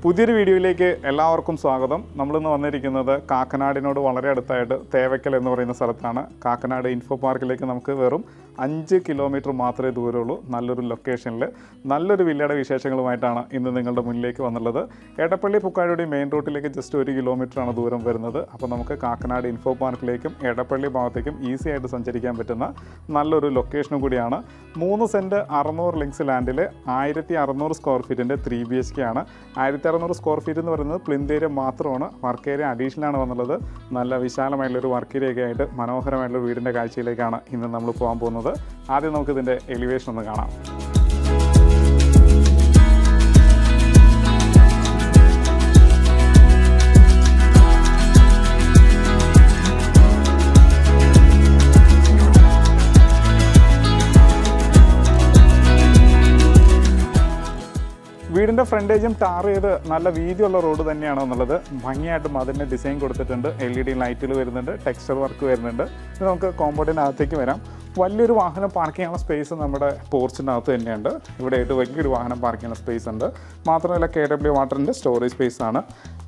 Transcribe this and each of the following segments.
പുതിയൊരു വീഡിയോയിലേക്ക് എല്ലാവർക്കും സ്വാഗതം. നമ്മളിന്ന് വന്നിരിക്കുന്നത് കാക്കനാടിനോട് വളരെ അടുത്തായിട്ട് തേവയ്ക്കൽ എന്ന് പറയുന്ന സ്ഥലത്താണ്. കാക്കനാട് ഇൻഫോ പാർക്കിലേക്ക് നമുക്ക് വെറും 5 കിലോമീറ്റർ മാത്രമേ ദൂരമുള്ളൂ. നല്ലൊരു ലൊക്കേഷനിൽ നല്ലൊരു വില്ലയുടെ വിശേഷങ്ങളുമായിട്ടാണ് ഇന്ന് നിങ്ങളുടെ മുന്നിലേക്ക് വന്നുള്ളത്. എടപ്പള്ളി പുക്കാഴുടി മെയിൻ റൂട്ടിലേക്ക് ജസ്റ്റ് 1 കിലോമീറ്ററാണ് ദൂരം വരുന്നത്. അപ്പോൾ നമുക്ക് കാക്കനാട് ഇൻഫോ പാർക്കിലേക്കും എടപ്പള്ളി ഭാഗത്തേക്കും ഈസി ആയിട്ട് സഞ്ചരിക്കാൻ പറ്റുന്ന നല്ലൊരു ലൊക്കേഷനും കൂടിയാണ്. 3 സെൻറ്റ് 600 ലിങ്ക്സ് ലാൻഡിൽ 1600 സ്ക്വയർ ഫീറ്റിൻ്റെ 3 BHK ആണ്. 1600 സ്ക്വയർ ഫീറ്റ് എന്ന് പറയുന്നത് പ്ലിന്ത് ഏരിയ മാത്രമാണ്. വർക്ക് ഏരിയ അഡീഷണലാണ് വന്നുള്ളത്. നല്ല വിശാലമായിട്ടുള്ളൊരു വർക്ക് ഏരിയയൊക്കെ ആയിട്ട് മനോഹരമായിട്ടുള്ള വീടിൻ്റെ കാഴ്ചയിലേക്കാണ് ഇന്ന് നമ്മൾ പോകാൻ പോകുന്നത്. ആദ്യം നമുക്കിതിൻ്റെ എലിവേഷൻ ഒന്ന് കാണാം. വീടിൻ്റെ ഫ്രണ്ടേജും ടാർ ചെയ്ത് നല്ല വീതിയുള്ള റോഡ് തന്നെയാണ് എന്നുള്ളത്. ഭംഗിയായിട്ടും അതിൻ്റെ ഡിസൈൻ കൊടുത്തിട്ടുണ്ട്. LED ലൈറ്റുകൾ വരുന്നുണ്ട്, ടെക്സ്ചർ വർക്ക് വരുന്നുണ്ട്. ഇത് നമുക്ക് കോമ്പൗണ്ടിനകത്തേക്ക് വരാം. വലിയൊരു വാഹനം പാർക്ക് ചെയ്യാനുള്ള സ്പേസ് നമ്മുടെ പോർച്ചിനകത്ത് തന്നെയുണ്ട്. ഇവിടെയായിട്ട് വലിയൊരു വാഹനം പാർക്ക് ചെയ്യുന്ന സ്പേസ് ഉണ്ട്. മാത്രമല്ല KW വാട്ടറിൻ്റെ സ്റ്റോറേജ് സ്പേസ് ആണ്.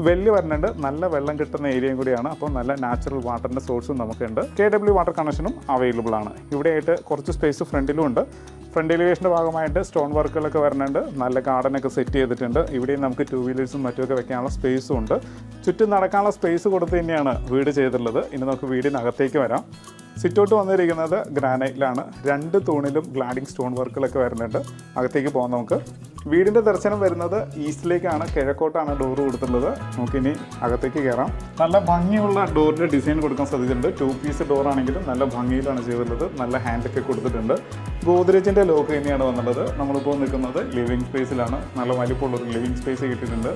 വെല്ല് വരുന്നുണ്ട്. നല്ല വെള്ളം കിട്ടുന്ന ഏരിയയും കൂടിയാണ്. അപ്പോൾ നല്ല നാച്ചുറൽ വാട്ടറിൻ്റെ സോഴ്സും നമുക്കുണ്ട്. KW വാട്ടർ കണക്ഷനും അവൈലബിൾ ആണ്. ഇവിടെയായിട്ട് കുറച്ച് സ്പേസ് ഫ്രണ്ടിലും ഉണ്ട്. ഫ്രണ്ട് എലിവേഷൻ്റെ ഭാഗമായിട്ട് സ്റ്റോൺ വർക്കുകളൊക്കെ വരുന്നുണ്ട്. നല്ല ഗാർഡനൊക്കെ സെറ്റ് ചെയ്തിട്ടുണ്ട്. ഇവിടെയും നമുക്ക് 2 വീലേഴ്സും മറ്റുമൊക്കെ വെക്കാനുള്ള സ്പേസും ഉണ്ട്. ചുറ്റും നടക്കാനുള്ള സ്പേസ് കൊടുത്ത് തന്നെയാണ് വീട് ചെയ്തിട്ടുള്ളത്. ഇനി നമുക്ക് വീടിനകത്തേക്ക് വരാം. സിറ്റൗട്ട് വന്നിരിക്കുന്നത് ഗ്രാനൈറ്റിലാണ്. 2 തൂണിലും ഗ്ലാഡിംഗ് സ്റ്റോൺ വർക്കുകളൊക്കെ വരുന്നുണ്ട്. അകത്തേക്ക് പോകാം നമുക്ക്. വീടിൻ്റെ ദർശനം വരുന്നത് ഈസ്റ്റിലേക്കാണ്. കിഴക്കോട്ടാണ് ഡോർ കൊടുത്തിട്ടുള്ളത്. നമുക്കിനി അകത്തേക്ക് കയറാം. നല്ല ഭംഗിയുള്ള ഡോറിൻ്റെ ഡിസൈൻ കൊടുക്കാൻ സാധിച്ചിട്ടുണ്ട്. 2 പീസ് ഡോർ ആണെങ്കിലും നല്ല ഭംഗിയിലാണ് ചെയ്തിട്ടുള്ളത്. നല്ല ഹാൻഡൊക്കെ കൊടുത്തിട്ടുണ്ട്. ഗോദ്രേജിൻ്റെ ലോക്ക് തന്നെയാണ് വന്നുള്ളത്. നമ്മളിപ്പോൾ നിൽക്കുന്നത് ലിവിങ് സ്പേസിലാണ്. നല്ല വലിപ്പമുള്ളൊരു ലിവിങ് സ്പേസ് കിട്ടിയിട്ടുണ്ട്.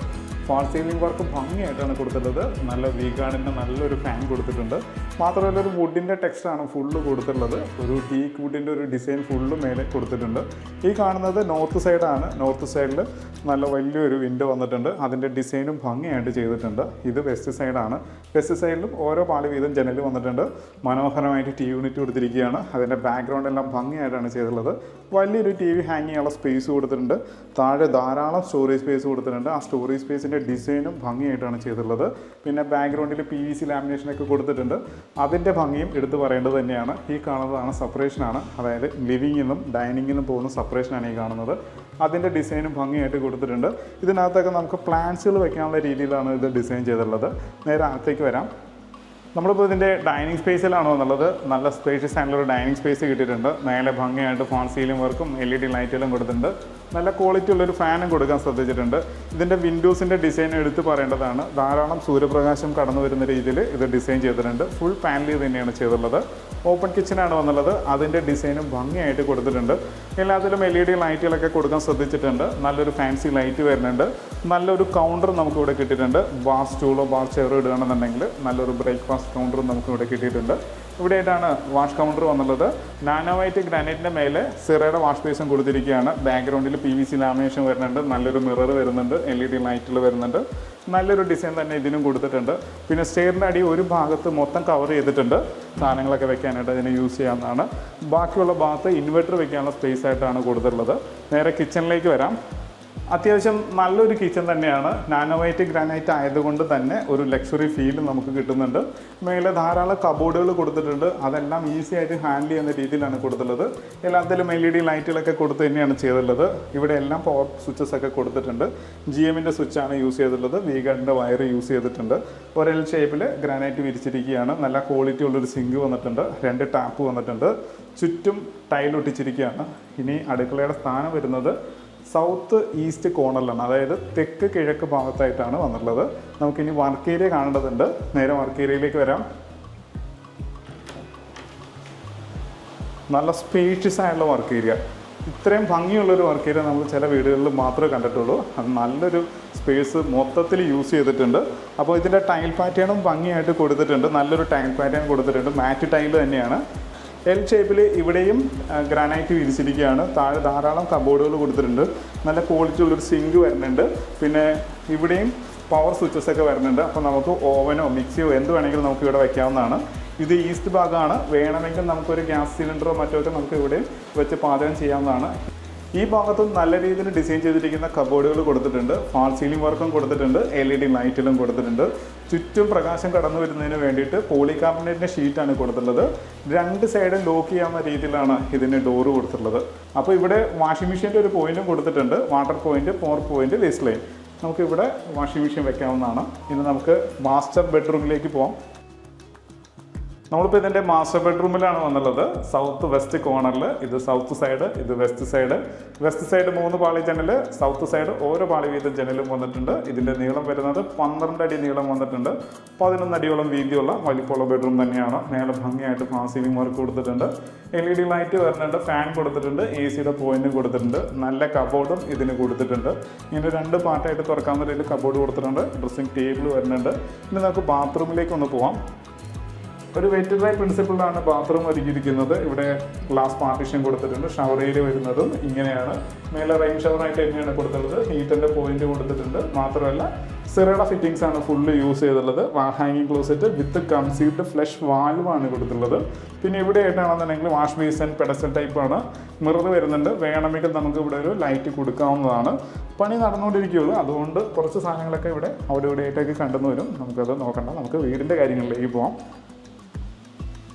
ഫാൾ സീലിംഗ് വർക്ക് ഭംഗിയായിട്ടാണ് കൊടുത്തിട്ടുള്ളത്. നല്ല വീഗാർഡിൻ്റെ നല്ലൊരു ഫാൻ കൊടുത്തിട്ടുണ്ട്. മാത്രമല്ല ഒരു വുഡിൻ്റെ ടെക്സ്റ്റാണ് ഫുള്ള് കൊടുത്തിട്ടുള്ളത്. ഒരു ടീക്ക് വുഡിൻ്റെ ഒരു ഡിസൈൻ ഫുള്ള് മേലെ കൊടുത്തിട്ടുണ്ട്. ഈ കാണുന്നത് നോർത്ത് സൈഡാണ്. നോർത്ത് സൈഡിൽ നല്ല വലിയൊരു വിൻഡോ വന്നിട്ടുണ്ട്. അതിൻ്റെ ഡിസൈനും ഭംഗിയായിട്ട് ചെയ്തിട്ടുണ്ട്. ഇത് വെസ്റ്റ് സൈഡാണ്. വെസ്റ്റ് സൈഡിലും ഓരോ പാളി വീതം ജനൽ വന്നിട്ടുണ്ട്. മനോഹരമായിട്ട് TV യൂണിറ്റ് കൊടുത്തിരിക്കുകയാണ്. അതിൻ്റെ ബാക്ക്ഗ്രൗണ്ട് എല്ലാം ഭംഗിയായിട്ടാണ് ചെയ്തിട്ടുള്ളത്. വലിയൊരു TV ഹാങ് ചെയ്യാനുള്ള സ്പേസ് കൊടുത്തിട്ടുണ്ട്. താഴെ ധാരാളം സ്റ്റോറേജ് സ്പേസ് കൊടുത്തിട്ടുണ്ട്. ആ സ്റ്റോറേജ് സ്പേസിൻ്റെ ഡിസൈനും ഭംഗിയായിട്ടാണ് ചെയ്തിട്ടുള്ളത്. പിന്നെ ബാക്ക്ഗ്രൗണ്ടിൽ PVC ലാമിനേഷനൊക്കെ കൊടുത്തിട്ടുണ്ട്. അതിൻ്റെ ഭംഗിയും എടുത്തു പറയേണ്ടത് തന്നെയാണ്. ഈ കാണുന്നതാണ് സെപ്പറേഷനാണ്. അതായത് ലിവിങ്ങിന്നും ഡൈനിങ്ങിന്നും പോകുന്ന സെപ്പറേഷനാണ് ഈ കാണുന്നത്. അതിൻ്റെ ഡിസൈനും ഭംഗിയായിട്ട് കൊടുത്തിട്ടുണ്ട്. ഇതിനകത്തൊക്കെ നമുക്ക് പ്ലാന്റ്സുകൾ വെക്കാനുള്ള രീതിയിലാണ് ഇത് ഡിസൈൻ ചെയ്തിട്ടുള്ളത്. നേരെ അകത്തേക്ക് വരാം. നമ്മളിപ്പോൾ ഇതിൻ്റെ ഡൈനിങ് സ്പേസിലാണ് വന്നുള്ളത്. നല്ല സ്പേഷ്യസ് ആയിട്ടുള്ളൊരു ഡൈനിങ് സ്പേസ് കിട്ടിയിട്ടുണ്ട്. മേലെ ഭംഗിയായിട്ട് ഫാൾ സീലിംഗ് വർക്കും LED ലൈറ്റുകളും കൊടുത്തിട്ടുണ്ട്. നല്ല ക്വാളിറ്റി ഉള്ളൊരു ഫാനും കൊടുക്കാൻ ശ്രദ്ധിച്ചിട്ടുണ്ട്. ഇതിൻ്റെ വിൻഡോസിൻ്റെ ഡിസൈൻ എടുത്ത് പറയേണ്ടതാണ്. ധാരാളം സൂര്യപ്രകാശം കടന്നു വരുന്ന രീതിയിൽ ഇത് ഡിസൈൻ ചെയ്തിട്ടുണ്ട്. ഫുൾ പാനൽ തന്നെയാണ് ചെയ്തിട്ടുള്ളത്. ഓപ്പൺ കിച്ചനാണ് വന്നുള്ളത്. അതിൻ്റെ ഡിസൈനും ഭംഗിയായിട്ട് കൊടുത്തിട്ടുണ്ട്. എല്ലാത്തിലും LED ലൈറ്റുകളൊക്കെ കൊടുക്കാൻ ശ്രദ്ധിച്ചിട്ടുണ്ട്. നല്ലൊരു ഫാൻസി ലൈറ്റ് വരുന്നുണ്ട്. നല്ലൊരു കൗണ്ടർ നമുക്കിവിടെ കിട്ടിയിട്ടുണ്ട്. ബാർ സ്റ്റൂളോ ബാർ ചെയറോ ഇടുകയാണെന്നുണ്ടെങ്കിൽ നല്ലൊരു ബ്രേക്ക്ഫാസ്റ്റ് കൗണ്ടറും നമുക്കിവിടെ കിട്ടിയിട്ടുണ്ട്. ഇവിടെയായിട്ടാണ് വാഷ് കൗണ്ടർ വന്നുള്ളത്. നാനോ വൈറ്റ് ഗ്രാനൈറ്റിൻ്റെ മേലെ സിറയുടെ വാഷ് ബേസും കൊടുത്തിരിക്കുകയാണ്. ബാക്ക്ഗ്രൗണ്ടിൽ PVC ലാമിനേഷൻ വരുന്നുണ്ട്. നല്ലൊരു മിറർ വരുന്നുണ്ട്. LED ലൈറ്റുകൾ വരുന്നുണ്ട്. നല്ലൊരു ഡിസൈൻ തന്നെ ഇതിനും കൊടുത്തിട്ടുണ്ട്. പിന്നെ സ്റ്റെയറിൻ്റെ അടി ഒരു ഭാഗത്ത് മൊത്തം കവർ ചെയ്തിട്ടുണ്ട്. സാധനങ്ങളൊക്കെ വെക്കാനായിട്ട് അതിനെ യൂസ് ചെയ്യാവുന്നതാണ്. ബാക്കിയുള്ള ഭാഗത്ത് ഇൻവെർട്ടർ വെക്കാനുള്ള സ്പേസ് ആയിട്ടാണ് കൊടുത്തിട്ടുള്ളത്. നേരെ കിച്ചണിലേക്ക് വരാം. അത്യാവശ്യം നല്ലൊരു കിച്ചൺ തന്നെയാണ്. നാനോ വൈറ്റ് ഗ്രാനൈറ്റ് ആയതുകൊണ്ട് തന്നെ ഒരു ലക്ഷറി ഫീൽ നമുക്ക് കിട്ടുന്നുണ്ട്. മേലെ ധാരാളം കബോർഡുകൾ കൊടുത്തിട്ടുണ്ട്. അതെല്ലാം ഈസി ആയിട്ട് ഹാൻഡിൽ ചെയ്യുന്ന രീതിയിലാണ് കൊടുത്തിട്ടുള്ളത്. എല്ലാത്തിലും LED ലൈറ്റുകളൊക്കെ കൊടുത്ത് തന്നെയാണ് ചെയ്തിട്ടുള്ളത്. ഇവിടെ എല്ലാം പവർ സ്വിച്ചസ് ഒക്കെ കൊടുത്തിട്ടുണ്ട്. GMൻ്റെ സ്വിച്ചാണ് യൂസ് ചെയ്തിട്ടുള്ളത്. വീഗാർഡിൻ്റെ വയർ യൂസ് ചെയ്തിട്ടുണ്ട്. ഒരു L ഷേപ്പിൽ ഗ്രാനൈറ്റ് വിരിച്ചിരിക്കുകയാണ്. നല്ല ക്വാളിറ്റി ഉള്ളൊരു സിങ്ക് വന്നിട്ടുണ്ട്. 2 ടാപ്പ് വന്നിട്ടുണ്ട്. ചുറ്റും ടൈൽ ഒട്ടിച്ചിരിക്കുകയാണ്. ഇനി അടുക്കളയുടെ സ്ഥാനം വരുന്നത് സൗത്ത് ഈസ്റ്റ് കോർണറിലാണ്. അതായത് തെക്ക് കിഴക്ക് ഭാഗത്തായിട്ടാണ് വന്നിട്ടുള്ളത്. നമുക്കിനി വർക്ക് ഏരിയ കാണേണ്ടതുണ്ട്. നേരെ വർക്ക് ഏരിയയിലേക്ക് വരാം. നല്ല സ്പേഷ്യസ് ആയിട്ടുള്ള വർക്ക് ഏരിയ. ഇത്രയും ഭംഗിയുള്ളൊരു വർക്ക് ഏരിയ നമ്മൾ ചില വീടുകളിൽ മാത്രമേ കണ്ടിട്ടുള്ളൂ. അത് നല്ലൊരു സ്പേസ് മൊത്തത്തിൽ യൂസ് ചെയ്തിട്ടുണ്ട്. അപ്പോൾ ഇതിൻ്റെ ടൈൽ പാറ്റേണും ഭംഗിയായിട്ട് കൊടുത്തിട്ടുണ്ട്. നല്ലൊരു ടൈൽ പാറ്റേൺ കൊടുത്തിട്ടുണ്ട്. മാറ്റ് ടൈൽ തന്നെയാണ്. L ഷേപ്പിൽ ഇവിടെയും ഗ്രാനൈറ്റ് വിരിച്ചിരിക്കുകയാണ്. താഴെ ധാരാളം കബോർഡുകൾ കൊടുത്തിട്ടുണ്ട്. നല്ല ക്വാളിറ്റി ഉള്ളൊരു സിങ്ക് വരുന്നുണ്ട്. പിന്നെ ഇവിടെയും പവർ സ്വിച്ചസ് ഒക്കെ വരുന്നുണ്ട്. അപ്പോൾ നമുക്ക് ഓവനോ മിക്സിയോ എന്ത് വേണമെങ്കിലും നമുക്ക് ഇവിടെ വയ്ക്കാവുന്നതാണ്. ഇത് ഈസ്റ്റ് ഭാഗമാണ്. വേണമെങ്കിൽ നമുക്കൊരു ഗ്യാസ് സിലിണ്ടറോ മറ്റോ ഒക്കെ നമുക്ക് ഇവിടെ വെച്ച് പാചകം ചെയ്യാവുന്നതാണ്. ഈ ഭാഗത്തും നല്ല രീതിയിൽ ഡിസൈൻ ചെയ്തിരിക്കുന്ന കബോർഡുകൾ കൊടുത്തിട്ടുണ്ട്. ഫാൾ സീലിംഗ് വർക്കും കൊടുത്തിട്ടുണ്ട്. LED ലൈറ്റിലും കൊടുത്തിട്ടുണ്ട്. ചുറ്റും പ്രകാശം കടന്നു വരുന്നതിന് വേണ്ടിയിട്ട് പോളികാർബണേറ്റിൻ്റെ ഷീറ്റാണ് കൊടുത്തിട്ടുള്ളത്. രണ്ട് സൈഡും ലോക്ക് ചെയ്യാവുന്ന രീതിയിലാണ് ഇതിന് ഡോറ് കൊടുത്തിട്ടുള്ളത്. അപ്പോൾ ഇവിടെ വാഷിംഗ് മെഷീൻ്റെ ഒരു പോയിന്റും കൊടുത്തിട്ടുണ്ട്. വാട്ടർ പോയിന്റ്, പവർ പോയിന്റ്, ലേസ് ലൈൻ. നമുക്കിവിടെ വാഷിംഗ് മെഷീൻ വെക്കാവുന്നതാണ്. ഇനി നമുക്ക് മാസ്റ്റർ ബെഡ്റൂമിലേക്ക് പോകാം. നമ്മളിപ്പോൾ ഇതിൻ്റെ മാസ്റ്റർ ബെഡ്റൂമിലാണ് വന്നുള്ളത്. സൗത്ത് വെസ്റ്റ് കോർണറിൽ ഇത് സൗത്ത് സൈഡ്, ഇത് വെസ്റ്റ് സൈഡ്. വെസ്റ്റ് സൈഡ് 3 പാളി ജനൽ, സൗത്ത് സൈഡ് ഓരോ പാളി വീതം ജനലും വന്നിട്ടുണ്ട്. ഇതിൻ്റെ നീളം വരുന്നത് 12 അടി നീളം വന്നിട്ടുണ്ട്. 11 അടിയോളം വീതിയുള്ള വലിപ്പമുള്ള ബെഡ്റൂം തന്നെയാണ്. മേലെ ഭംഗിയായിട്ട് ഫാൾ സീലിംഗ് വർക്ക് കൊടുത്തിട്ടുണ്ട്. LED ലൈറ്റ് വരുന്നുണ്ട്. ഫാൻ കൊടുത്തിട്ടുണ്ട്. AC പോയിന്റും കൊടുത്തിട്ടുണ്ട്. നല്ല കബോർഡും ഇതിന് കൊടുത്തിട്ടുണ്ട്. ഇങ്ങനെ 2 പാർട്ടായിട്ട് തുറക്കാവുന്ന രീതിയിൽ കബോർഡ് കൊടുത്തിട്ടുണ്ട്. ഡ്രസ്സിംഗ് ടേബിൾ വരുന്നുണ്ട്. ഇനി നമുക്ക് ബാത്റൂമിലേക്ക് ഒന്ന് പോവാം. ഒരു വെറ്റ് ഡ്രൈ പ്രിൻസിപ്പിളിലാണ് ബാത്റൂം ഒരുക്കിയിരിക്കുന്നത്. ഇവിടെ ഗ്ലാസ് പാർട്ടീഷൻ കൊടുത്തിട്ടുണ്ട്. ഷവർ ഏരിയ വരുന്നതും ഇങ്ങനെയാണ്. മേലെ റെയിൻ ഷവറായിട്ട് തന്നെയാണ് കൊടുത്തിട്ടുള്ളത്. ഹീറ്ററിൻ്റെ പോയിന്റ് കൊടുത്തിട്ടുണ്ട്. മാത്രമല്ല സിറയുടെ ഫിറ്റിംഗ്സ് ആണ് ഫുള്ള് യൂസ് ചെയ്തിട്ടുള്ളത്. വാൾ ഹാങ്ങിങ് ക്ലോസറ്റ് വിത്ത് കൺസീൽഡ് ഫ്ലഷ് വാൽവാണ് കൊടുത്തിട്ടുള്ളത്. പിന്നെ ഇവിടെ ആയിട്ടാണെന്നുണ്ടെങ്കിൽ വാഷ് ബേസിൻ പെഡസ്റ്റൽ ടൈപ്പാണ്. മിറർ വരുന്നുണ്ട്. വേണമെങ്കിൽ നമുക്ക് ഇവിടെ ഒരു ലൈറ്റ് കൊടുക്കാവുന്നതാണ്. പണി നടന്നുകൊണ്ടിരിക്കുകയുള്ളൂ. അതുകൊണ്ട് കുറച്ച് സാധനങ്ങളൊക്കെ ഇവിടെ അവിടെ ഇവിടെ ആയിട്ടൊക്കെ കണ്ടെന്ന് വരും. നമുക്കത് നോക്കണ്ട. നമുക്ക് വീടിൻ്റെ കാര്യങ്ങളിലേക്ക് പോകാം.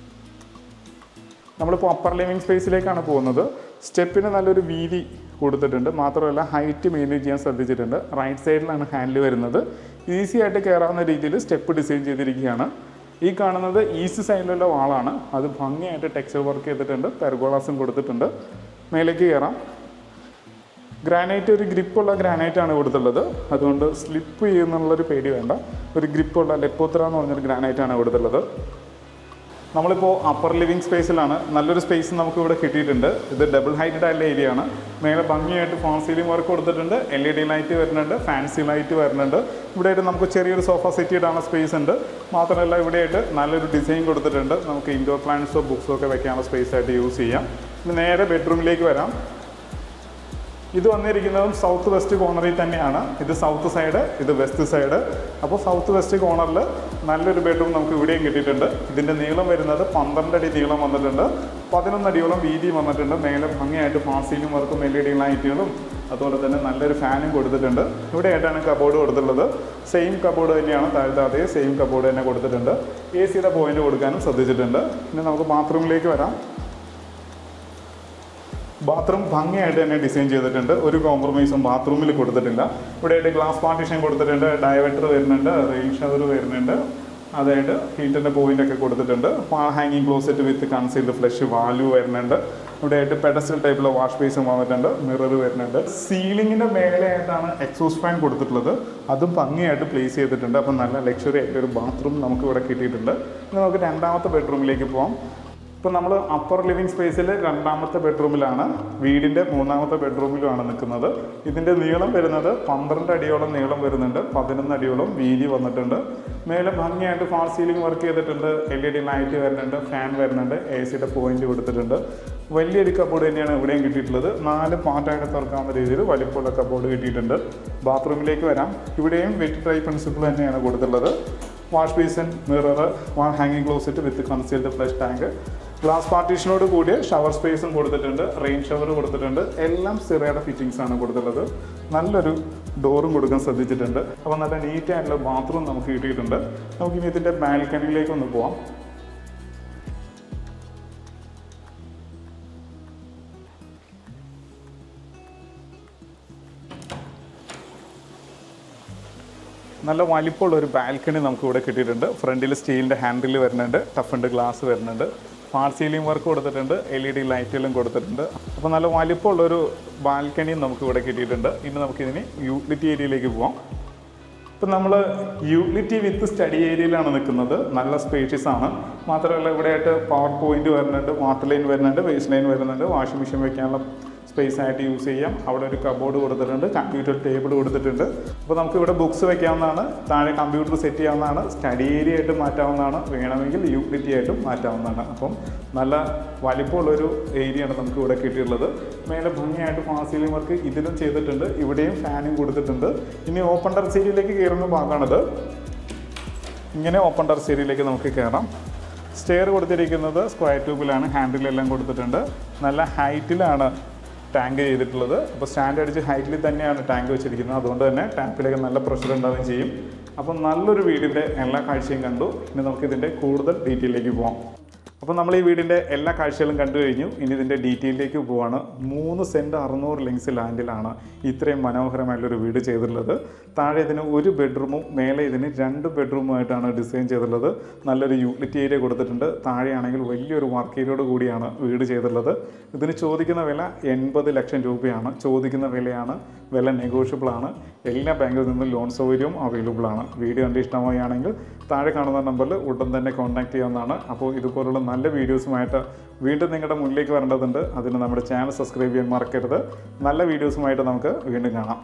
നമ്മളിപ്പോൾ അപ്പർ ലിവിങ് സ്പേസിലേക്കാണ് പോകുന്നത്. സ്റ്റെപ്പിന് നല്ലൊരു വീതി കൊടുത്തിട്ടുണ്ട്. മാത്രമല്ല ഹൈറ്റ് മെയിൻറ്റെയിൻ ചെയ്യാൻ ശ്രദ്ധിച്ചിട്ടുണ്ട്. റൈറ്റ് സൈഡിലാണ് ഹാൻഡിൽ വരുന്നത്. ഈസി ആയിട്ട് കയറാവുന്ന രീതിയിൽ സ്റ്റെപ്പ് ഡിസൈൻ ചെയ്തിരിക്കുകയാണ്. ഈ കാണുന്നത് ഈസ്റ്റ് സൈഡിലുള്ള വാളാണ്. അത് ഭംഗിയായിട്ട് ടെക്സ്ചർ വർക്ക് ചെയ്തിട്ടുണ്ട്. പെർഗോളാസും കൊടുത്തിട്ടുണ്ട്. മേലേക്ക് കയറാം. ഗ്രാനൈറ്റ് ഒരു ഗ്രിപ്പുള്ള ഗ്രാനൈറ്റാണ് കൊടുത്തുള്ളത്. അതുകൊണ്ട് സ്ലിപ്പ് ചെയ്യുന്നുള്ളൊരു പേടി വേണ്ട. ഒരു ഗ്രിപ്പുള്ള ലെപ്പോത്ര എന്ന് പറഞ്ഞൊരു ഗ്രാനൈറ്റാണ് കൊടുത്തുള്ളത്. നമ്മളിപ്പോൾ അപ്പർ ലിവിങ് സ്പേസിലാണ്. നല്ലൊരു സ്പേസ് നമുക്ക് ഇവിടെ കിട്ടിയിട്ടുണ്ട്. ഇത് ഡബിൾ ഹൈറ്റഡ് ആയിട്ടുള്ള ഏരിയ ആണ്. മേലെ ഭംഗിയായിട്ട് ഫാൾ സീലിംഗ് വർക്ക് കൊടുത്തിട്ടുണ്ട്. LED ലൈറ്റ് വരുന്നുണ്ട്. ഫാൻസി ലൈറ്റ് വരുന്നുണ്ട്. ഇവിടെയായിട്ട് നമുക്ക് ചെറിയൊരു സോഫ സെറ്റ് ഇടാനുള്ള സ്പേസ് ഉണ്ട്. മാത്രമല്ല ഇവിടെയായിട്ട് നല്ലൊരു ഡിസൈൻ കൊടുത്തിട്ടുണ്ട്. നമുക്ക് ഇൻഡോർ പ്ലാന്റ്സോ ബുക്സോ ഒക്കെ വെക്കാനുള്ള സ്പേസ് ആയിട്ട് യൂസ് ചെയ്യാം. ഇനി നേരെ ബെഡ്റൂമിലേക്ക് വരാം. ഇത് വന്നിരിക്കുന്നതും സൗത്ത് വെസ്റ്റ് കോർണറിൽ തന്നെയാണ്. ഇത് സൗത്ത് സൈഡ്, ഇത് വെസ്റ്റ് സൈഡ്. അപ്പോൾ സൗത്ത് വെസ്റ്റ് കോർണറിൽ നല്ലൊരു ബെഡ്റൂം നമുക്ക് ഇവിടെയും കിട്ടിയിട്ടുണ്ട്. ഇതിൻ്റെ നീളം വരുന്നത് 12 അടി നീളം വന്നിട്ടുണ്ട്. 11 അടിയോളം വീതി വന്നിട്ടുണ്ട്. മേലെ ഭംഗിയായിട്ട് ഫാൾ സീലിംഗ് വർക്കും LED ലൈറ്റുകളും അതുപോലെ തന്നെ നല്ലൊരു ഫാനും കൊടുത്തിട്ടുണ്ട്. ഇവിടെയായിട്ടാണ് കബോർഡ് കൊടുത്തിട്ടുള്ളത്. സെയിം കബോർഡ് തന്നെയാണ്. താഴത്തെ അതേ സെയിം കബോർഡ് തന്നെ കൊടുത്തിട്ടുണ്ട്. AC പോയിന്റ് കൊടുക്കാനും ശ്രദ്ധിച്ചിട്ടുണ്ട്. ഇനി നമുക്ക് ബാത്റൂമിലേക്ക് വരാം. ബാത്റൂം ഭംഗിയായിട്ട് തന്നെ ഡിസൈൻ ചെയ്തിട്ടുണ്ട്. ഒരു കോംപ്രമൈസും ബാത്റൂമിൽ കൊടുത്തിട്ടില്ല. ഇവിടെയായിട്ട് ഗ്ലാസ് പാർട്ടീഷൻ കൊടുത്തിട്ടുണ്ട്. ഡയവേറ്റർ വരുന്നുണ്ട്. റെയിൻ ഷവർ വരുന്നുണ്ട്. അതായത് ഹീറ്ററിൻ്റെ പോയിൻ്റൊക്കെ കൊടുത്തിട്ടുണ്ട്. വാൾ ഹാങ്ങിങ് ക്ലോസറ്റ് വിത്ത് കൺസീൽഡ് ഫ്ലഷ് വാൽവ് വരുന്നുണ്ട്. ഇവിടെയായിട്ട് പെഡസ്റ്റൽ ടൈപ്പിലുള്ള വാഷ് ബേസും വന്നിട്ടുണ്ട്. മിറർ വരുന്നുണ്ട്. സീലിങ്ങിൻ്റെ മേലെയായിട്ടാണ് എക്സോസ്റ്റ് ഫാൻ കൊടുത്തിട്ടുള്ളത്. അതും ഭംഗിയായിട്ട് പ്ലേസ് ചെയ്തിട്ടുണ്ട്. അപ്പം നല്ല ലക്ഷറി ആയിട്ടൊരു ബാത്റൂം നമുക്ക് ഇവിടെ കിട്ടിയിട്ടുണ്ട്. ഇനി നമുക്ക് രണ്ടാമത്തെ ബെഡ്റൂമിലേക്ക് പോകാം. ഇപ്പോൾ നമ്മൾ അപ്പർ ലിവിങ് സ്പേസിൽ രണ്ടാമത്തെ ബെഡ്റൂമിലാണ്. വീടിൻ്റെ മൂന്നാമത്തെ ബെഡ്റൂമിലുമാണ് നിൽക്കുന്നത്. ഇതിൻ്റെ നീളം വരുന്നത് 12 അടിയോളം നീളം വരുന്നുണ്ട്. 11 അടിയോളം വീതി വന്നിട്ടുണ്ട്. മേലെ ഭംഗിയായിട്ട് ഫാൾ സീലിംഗ് വർക്ക് ചെയ്തിട്ടുണ്ട്. LED ലൈറ്റ് വരുന്നുണ്ട്. ഫാൻ വരുന്നുണ്ട്. AC പോയിന്റ് കൊടുത്തിട്ടുണ്ട്. വലിയൊരു കബോർഡ് തന്നെയാണ് ഇവിടെയും കിട്ടിയിട്ടുള്ളത്. 4 പാർട്ടായിട്ട് തുറക്കാവുന്ന രീതിയിൽ വലിപ്പമുള്ള കബോർഡ് കിട്ടിയിട്ടുണ്ട്. ബാത്റൂമിലേക്ക് വരാം. ഇവിടെയും വെറ്റ് ഡ്രൈ പ്രിൻസിപ്പിൾ തന്നെയാണ് കൊടുത്തിട്ടുള്ളത്. വാഷ് ബേസിൻ, മിറർ, വാൾ ഹാങ്ങിങ് ക്ലോസറ്റ് വിത്ത് കൺസീൽഡ് ഫ്ലഷ് ടാങ്ക്, ഗ്ലാസ് പാർട്ടീഷനോട് കൂടിയ ഷവർ സ്പേസും കൊടുത്തിട്ടുണ്ട്. റെയിൻ ഷവർ കൊടുത്തിട്ടുണ്ട്. എല്ലാം സിറയുടെ ഫിറ്റിംഗ്സ് ആണ് കൊടുത്തിട്ടുള്ളത്. നല്ലൊരു ഡോറും കൊടുക്കാൻ ശ്രദ്ധിച്ചിട്ടുണ്ട്. അപ്പോൾ നല്ല നീറ്റ് ആയിട്ടുള്ള ബാത്റൂം നമുക്ക് കിട്ടിയിട്ടുണ്ട്. നമുക്കിനി ഇതിൻ്റെ ബാൽക്കണിയിലേക്ക് ഒന്ന് പോവാം. നല്ല വലിപ്പമുള്ള ഒരു ബാൽക്കണി നമുക്ക് ഇവിടെ കിട്ടിയിട്ടുണ്ട്. ഫ്രണ്ടിൽ സ്റ്റീലിൻ്റെ ഹാൻഡിൽ വരുന്നുണ്ട്. ടഫുണ്ട് ഗ്ലാസ് വരുന്നുണ്ട്. ഫാൾ സീലിംഗ് വർക്ക് കൊടുത്തിട്ടുണ്ട്. LED ലൈറ്റെല്ലാം കൊടുത്തിട്ടുണ്ട്. അപ്പോൾ നല്ല വലിപ്പമുള്ളൊരു ബാൽക്കണിയും നമുക്ക് ഇവിടെ കിട്ടിയിട്ടുണ്ട്. ഇനി നമുക്കിതിന് യൂട്ടിലിറ്റി ഏരിയയിലേക്ക് പോകാം. ഇപ്പം നമ്മൾ യൂട്ടിലിറ്റി വിത്ത് സ്റ്റഡി ഏരിയയിലാണ് നിൽക്കുന്നത്. നല്ല സ്പേഷ്യസ് ആണ്. മാത്രമല്ല ഇവിടെയായിട്ട് പവർ പോയിന്റ് വരുന്നുണ്ട്. വാട്ടർ ലൈൻ വരുന്നുണ്ട്. വേസ്റ്റ് ലൈൻ വരുന്നുണ്ട്. വാഷിംഗ് മെഷീൻ വയ്ക്കാനുള്ള സ്പേസ് ആയിട്ട് യൂസ് ചെയ്യാം. അവിടെ ഒരു കബോർഡ് കൊടുത്തിട്ടുണ്ട്. കമ്പ്യൂട്ടർ ടേബിൾ കൊടുത്തിട്ടുണ്ട്. അപ്പോൾ നമുക്ക് ഇവിടെ ബുക്സ് വെക്കാവുന്നതാണ്. താഴെ കമ്പ്യൂട്ടർ സെറ്റ് ചെയ്യാവുന്നതാണ്. സ്റ്റഡി ഏരിയ ആയിട്ട് മാറ്റാവുന്നതാണ്. വേണമെങ്കിൽ യൂട്ടിലിറ്റി ആയിട്ടും മാറ്റാവുന്നതാണ്. അപ്പം നല്ല വലിപ്പമുള്ളൊരു ഏരിയയാണ് നമുക്ക് ഇവിടെ കിട്ടിയിട്ടുള്ളത്. മേലെ ഭംഗിയായിട്ട് ഫാൾ സീലിംഗ് വർക്ക് ഇതിലും ചെയ്തിട്ടുണ്ട്. ഇവിടെയും ഫാനും കൊടുത്തിട്ടുണ്ട്. ഇനി ഓപ്പൺ ടെറസ് ഏരിയയിലേക്ക് കയറുന്ന ഭാഗമാണിത്. ഇങ്ങനെ ഓപ്പൺ ടെറസ് ഏരിയയിലേക്ക് നമുക്ക് കയറാം. സ്റ്റെയർ കൊടുത്തിരിക്കുന്നത് സ്ക്വയർ ട്യൂബിലാണ്. ഹാൻഡിലെല്ലാം കൊടുത്തിട്ടുണ്ട്. നല്ല ഹൈറ്റിലാണ് ടാങ്ക് ചെയ്തിട്ടുള്ളത്. അപ്പോൾ സ്റ്റാൻഡ് അടിച്ച് ഹൈറ്റിൽ തന്നെയാണ് ടാങ്ക് വെച്ചിരിക്കുന്നത്. അതുകൊണ്ട് തന്നെ ടാപ്പിലേക്ക് നല്ല പ്രഷർ ഉണ്ടാവുകയും ചെയ്യും. അപ്പം നല്ലൊരു വീടിൻ്റെ എല്ലാ കാഴ്ചയും കണ്ടു. ഇനി നമുക്ക് ഇതിൻ്റെ കൂടുതൽ ഡീറ്റെയിലേക്ക് പോകാം. അപ്പോൾ നമ്മൾ ഈ വീടിൻ്റെ എല്ലാ കാഴ്ചകളും കണ്ടു കഴിഞ്ഞു. ഇനി ഇതിൻ്റെ ഡീറ്റെയിലേക്ക് പോവാണ്. 3 സെൻറ്റ് 600 ലെങ്സ് ലാൻഡിലാണ് ഇത്രയും മനോഹരമായിട്ടുള്ളൊരു വീട് ചെയ്തിട്ടുള്ളത്. താഴെ ഇതിന് 1 ബെഡ്റൂമും മേലെ ഇതിന് 2 ബെഡ്റൂമുമായിട്ടാണ് ഡിസൈൻ ചെയ്തിട്ടുള്ളത്. നല്ലൊരു യൂട്ടിലിറ്റി ഏരിയ കൊടുത്തിട്ടുണ്ട്. താഴെയാണെങ്കിൽ വലിയൊരു വർക്ക് ഏരിയയോട് കൂടിയാണ് വീട് ചെയ്തിട്ടുള്ളത്. ഇതിന് ചോദിക്കുന്ന വില 80 ലക്ഷം രൂപയാണ്. ചോദിക്കുന്ന വിലയാണ്. വില നെഗോഷ്യബിൾ ആണ്. എല്ലാ ബാങ്കിൽ നിന്നും ലോൺ സൗകര്യവും അവൈലബിൾ ആണ്. വീഡിയോ കണ്ട് ഇഷ്ടമാവുകയാണെങ്കിൽ താഴെ കാണുന്ന നമ്പറിൽ ഉടൻ തന്നെ കോൺടാക്ട് ചെയ്യാവുന്നതാണ്. അപ്പോൾ ഇതുപോലുള്ള നല്ല വീഡിയോസുമായിട്ട് വീണ്ടും നിങ്ങളുടെ മുന്നിലേക്ക് വരേണ്ടതുണ്ട്. അതിന് നമ്മുടെ ചാനൽ സബ്സ്ക്രൈബ് ചെയ്യാൻ മറക്കരുത്. നല്ല വീഡിയോസുമായിട്ട് നമുക്ക് വീണ്ടും കാണാം.